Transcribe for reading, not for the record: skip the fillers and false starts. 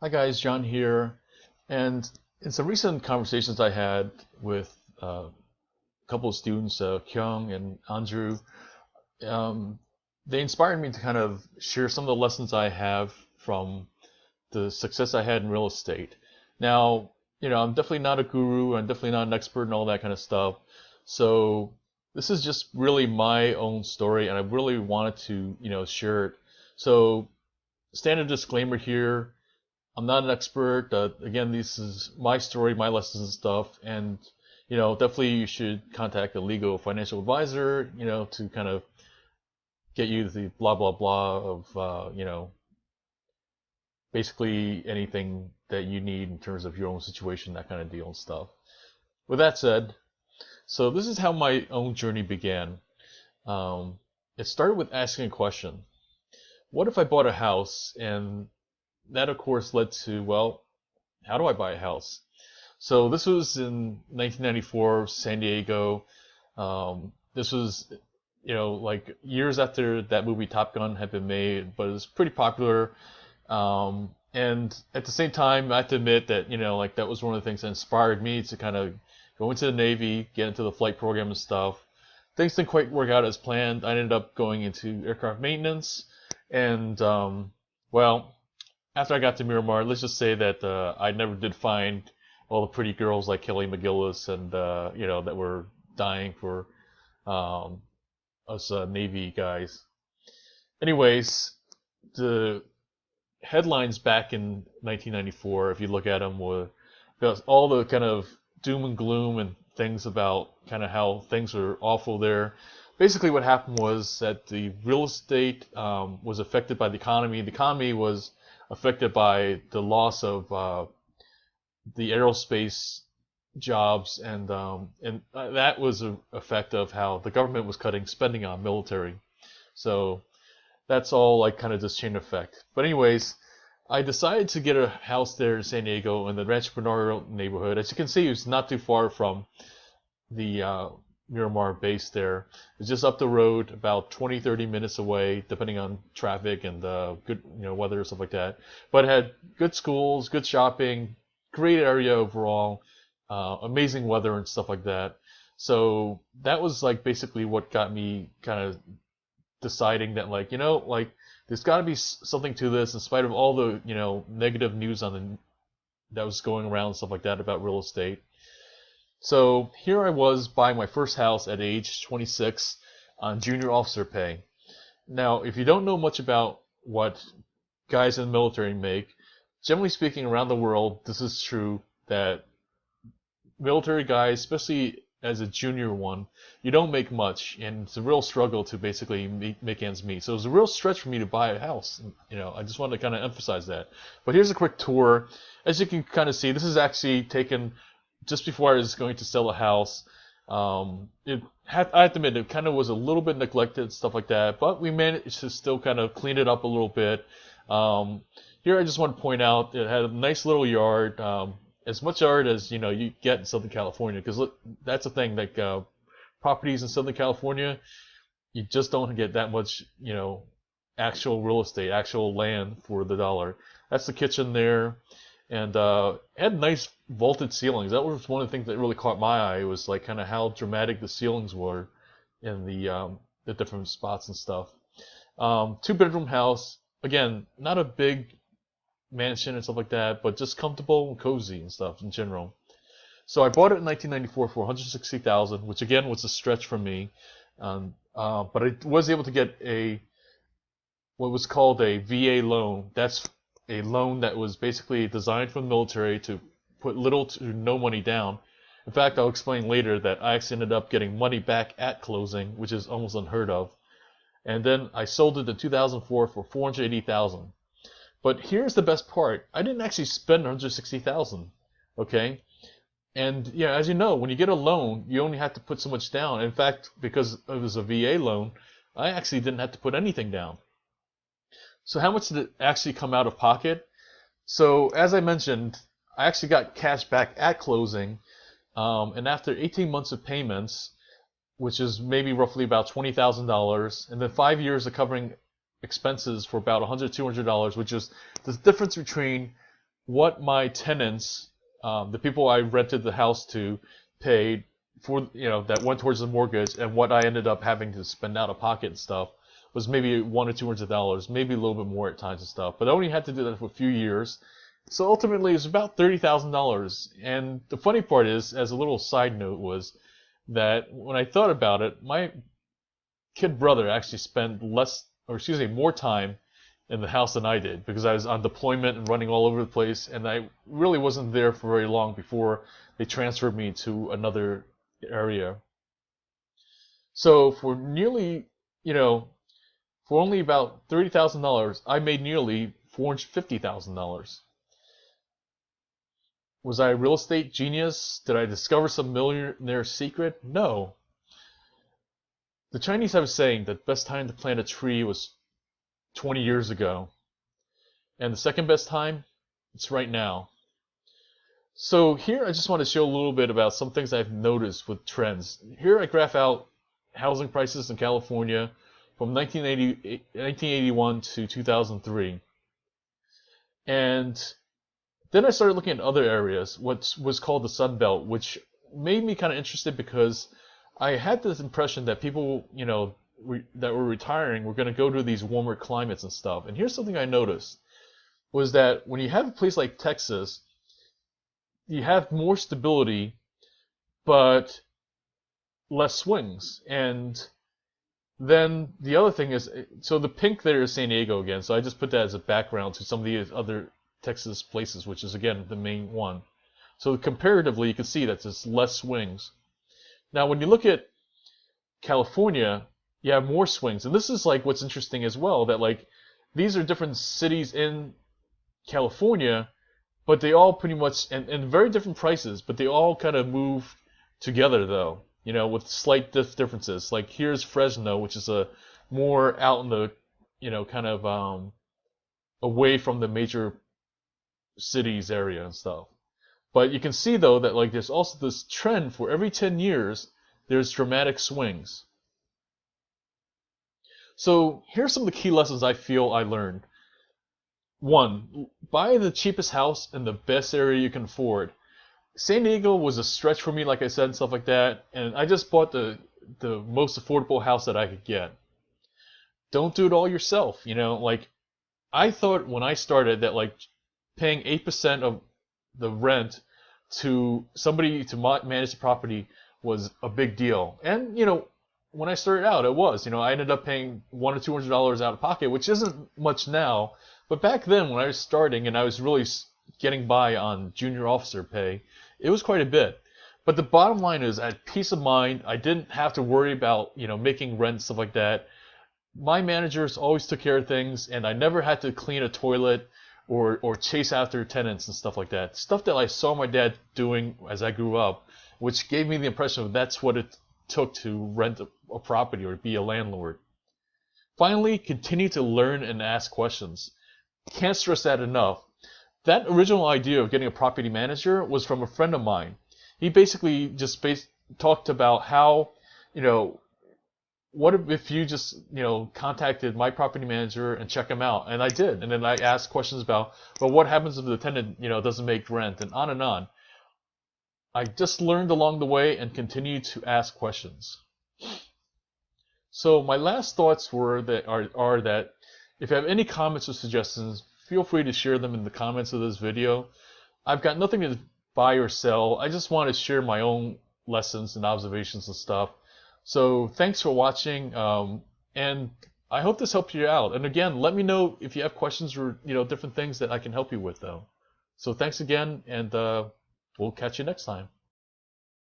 Hi guys, John here. And in some recent conversations I had with a couple of students, Kyung and Andrew, um, they inspired me to kind of share some of the lessons I have from the success I had in real estate. Now, I'm definitely not a guru, I'm definitely not an expert and all that kind of stuff. So this is just really my own story, and I really wanted to, share it. So standard disclaimer here. I'm not an expert. Again, this is my story, my lessons and stuff, and definitely you should contact a legal financial advisor, to kind of get you the blah blah blah of basically anything that you need in terms of your own situation, that kind of deal and stuff. With that said, so this is how my own journey began. It started with asking a question: what if I bought a house? And that, of course, led to, well, how do I buy a house? So this was in 1994, San Diego. This was, like years after that movie Top Gun had been made, but it was pretty popular. And at the same time, I have to admit that, like that was one of the things that inspired me to kind of go into the Navy, get into the flight program and stuff. Things didn't quite work out as planned. I ended up going into aircraft maintenance, and well, after I got to Miramar, let's just say that I never did find all the pretty girls like Kelly McGillis and that were dying for um, us Navy guys. Anyways, the headlines back in 1994, if you look at them, were all the kind of doom and gloom and things about kind of how things are awful there. Basically, what happened was that the real estate was affected by the economy. The economy was affected by the loss of the aerospace jobs, and that was an effect of how the government was cutting spending on military. So that's all like kind of this chain effect. But anyways, I decided to get a house there in San Diego in the entrepreneurial neighborhood. As you can see, it's not too far from the Miramar base there. It's just up the road, about 20, 30 minutes away, depending on traffic and good, weather and stuff like that. But it had good schools, good shopping, great area overall, amazing weather and stuff like that. So that was like basically what got me kind of deciding that, like, like there's got to be something to this in spite of all the, negative news that was going around and stuff like that about real estate. So here I was buying my first house at age 26 on junior officer pay. Now, if you don't know much about what guys in the military make, generally speaking around the world, this is true that military guys, especially as a junior one, you don't make much, and it's a real struggle to basically make ends meet. So it was a real stretch for me to buy a house. I just wanted to kind of emphasize that. But here's a quick tour. As you can kind of see, this is actually taken just before I was going to sell a house. I have to admit, it kind of was a little bit neglected and stuff like that, but we managed to still kind of clean it up a little bit. Here I just want to point out it had a nice little yard, as much yard as you get in Southern California, because that's the thing, like properties in Southern California, you just don't get that much actual real estate, actual land for the dollar. That's the kitchen there. And it had nice vaulted ceilings. That was one of the things that really caught my eye. Was like kind of how dramatic the ceilings were in the different spots and stuff. 2-bedroom house. Again, not a big mansion and stuff like that, but just comfortable and cozy and stuff in general. So I bought it in 1994 for $160,000, which again was a stretch for me. But I was able to get what was called a VA loan. That's a loan that was basically designed for the military to put little to no money down. In fact, I'll explain later that I actually ended up getting money back at closing, which is almost unheard of. And then I sold it in 2004 for $480,000. But here's the best part: I didn't actually spend $160,000. Okay, and as you know, when you get a loan, you only have to put so much down. In fact, because it was a VA loan, I actually didn't have to put anything down. So how much did it actually come out of pocket? So as I mentioned, I actually got cash back at closing, and after 18 months of payments, which is maybe roughly about $20,000, and then 5 years of covering expenses for about $100, $200, which is the difference between what my tenants, the people I rented the house to, paid for, that went towards the mortgage, and what I ended up having to spend out of pocket and stuff was maybe $100 or $200, maybe a little bit more at times and stuff. But I only had to do that for a few years. So ultimately, it was about $30,000. And the funny part is, as a little side note, was that when I thought about it, my kid brother actually spent more time in the house than I did, because I was on deployment and running all over the place, and I really wasn't there for very long before they transferred me to another area. So for nearly, for only about $30,000, I made nearly $450,000. Was I a real estate genius? Did I discover some millionaire secret? No. The Chinese have a saying that the best time to plant a tree was 20 years ago. And the second best time, it's right now. So here I just want to show a little bit about some things I've noticed with trends. Here I graph out housing prices in California from 1981 to 2003. And then I started looking at other areas, what was called the Sun Belt, which made me kind of interested because I had this impression that people, that were retiring were going to go to these warmer climates and stuff. And here's something I noticed, was that when you have a place like Texas, you have more stability, but less swings. And then the other thing is, so the pink there is San Diego again, so I just put that as a background to some of the other Texas places, which is again the main one. So comparatively, you can see that there's less swings. Now, when you look at California, you have more swings, and this is like what's interesting as well, that like these are different cities in California, but they all pretty much, and very different prices, but they all kind of move together though, with slight differences. Like here's Fresno, which is a more out in the, kind of away from the major cities area and stuff. But you can see though that like there's also this trend for every 10 years, there's dramatic swings. So here's some of the key lessons I feel I learned. 1, buy the cheapest house in the best area you can afford. San Diego was a stretch for me, like I said, and stuff like that, and I just bought the most affordable house that I could get. Don't do it all yourself, like I thought when I started that like paying 8% of the rent to somebody to manage the property was a big deal. And when I started out, it was. I ended up paying $100 or $200 out of pocket, which isn't much now. But back then, when I was starting and I was really getting by on junior officer pay, it was quite a bit. But the bottom line is, I had peace of mind. I didn't have to worry about making rent, stuff like that. My managers always took care of things, and I never had to clean a toilet or chase after tenants and stuff like that. Stuff that I saw my dad doing as I grew up, which gave me the impression of that's what it took to rent a property or be a landlord. Finally, continue to learn and ask questions. Can't stress that enough. That original idea of getting a property manager was from a friend of mine. He basically just talked about how, what if you just, contacted my property manager and check him out? And I did. And then I asked questions about, well, what happens if the tenant, doesn't make rent, and on and on. I just learned along the way and continue to ask questions. So my last thoughts are that if you have any comments or suggestions, feel free to share them in the comments of this video. I've got nothing to buy or sell. I just want to share my own lessons and observations and stuff. So thanks for watching, and I hope this helped you out. And again, let me know if you have questions or different things that I can help you with though. So thanks again, and we'll catch you next time.